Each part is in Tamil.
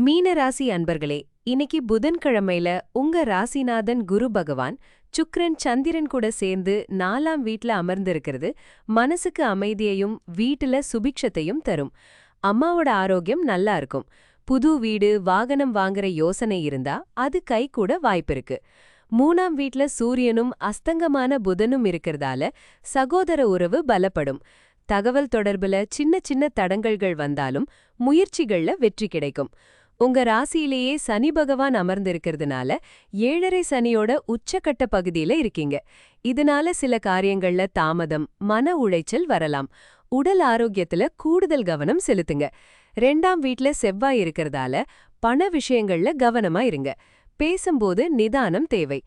மீன ராசி அன்பர்களே, இன்னைக்கு புதன்கிழமையில உங்க ராசிநாதன் குரு பகவான் சுக்கிரன் சந்திரன் கூட சேர்ந்து 4ஆம் வீட்ல அமர்ந்திருக்கிறது மனசுக்கு அமைதியையும் வீட்டுல சுபிக்ஷத்தையும் தரும். அம்மாவோட ஆரோக்கியம் நல்லா இருக்கும். புது வீடு வாகனம் வாங்குற யோசனை இருந்தா அது கைகூட வாய்ப்பிருக்கு. 3ஆம் வீட்ல சூரியனும் அஸ்தங்கமான புதனும் இருக்கிறதால சகோதர உறவு பலப்படும். தகவல் தொடர்புல சின்ன சின்ன தடங்கல்கள் வந்தாலும் முயற்சிகள்ல வெற்றி கிடைக்கும். உங்க ராசியிலேயே சனி பகவான் அமர்ந்திருக்கிறதுனால 7.5 சனியோட உச்சக்கட்ட பகுதியில இருக்கீங்க. இதனால சில காரியங்கள்ல தாமதம், மன உளைச்சல் வரலாம். உடல் ஆரோக்கியத்துல கூடுதல் கவனம் செலுத்துங்க. 2ஆம் வீட்ல செவ்வாய் இருக்கிறதால பண விஷயங்கள்ல கவனமா இருங்க. பேசும்போது நிதானம் தேவை.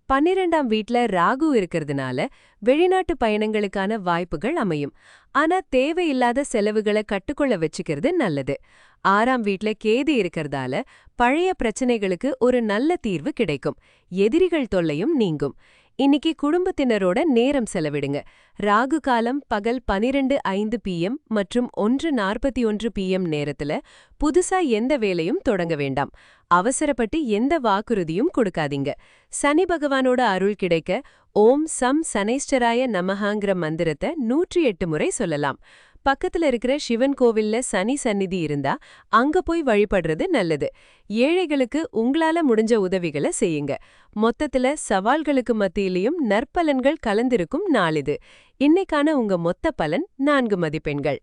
12ஆம் வீட்ல ராகு இருக்கிறதுனால வெளிநாட்டு பயணங்களுக்கான வாய்ப்புகள் அமையும். ஆனா தேவையில்லாத செலவுகளை கட்டுக்குள்ள வச்சுக்கிறது நல்லது. 6ஆம் வீட்ல கேது இருக்கிறதால பழைய பிரச்சனைகளுக்கு ஒரு நல்ல தீர்வு கிடைக்கும். எதிரிகள் தொல்லையும் நீங்கும். இன்னைக்கு குடும்பத்தினரோட நேரம் செலவிடுங்க. ராகு காலம் பகல் 12:05 PM மற்றும் 1:41 PM நேரத்துல புதுசா எந்த வேலையும் தொடங்க வேண்டாம். அவசரப்பட்டு எந்த வாக்குறுதியும் கொடுக்காதீங்க. சனி பகவானோட அருள் கிடைக்க ஓம் சம் சனைஸ்டராய நமஹாங்கிற மந்திரத்தை 108 முறை சொல்லலாம். பக்கத்துல இருக்கிற சிவன் கோவில்ல சனி சந்நிதி இருந்தா அங்க போய் வழிபடுறது நல்லது. ஏழைகளுக்கு உங்களால முடிஞ்ச உதவிகளை செய்யுங்க. மொத்தத்துல சவால்களுக்கு மத்தியிலையும் நற்பலன்கள் கலந்திருக்கும் நாள் இது. இன்னைக்கான உங்க மொத்த பலன் 4 மதிப்பெண்கள்.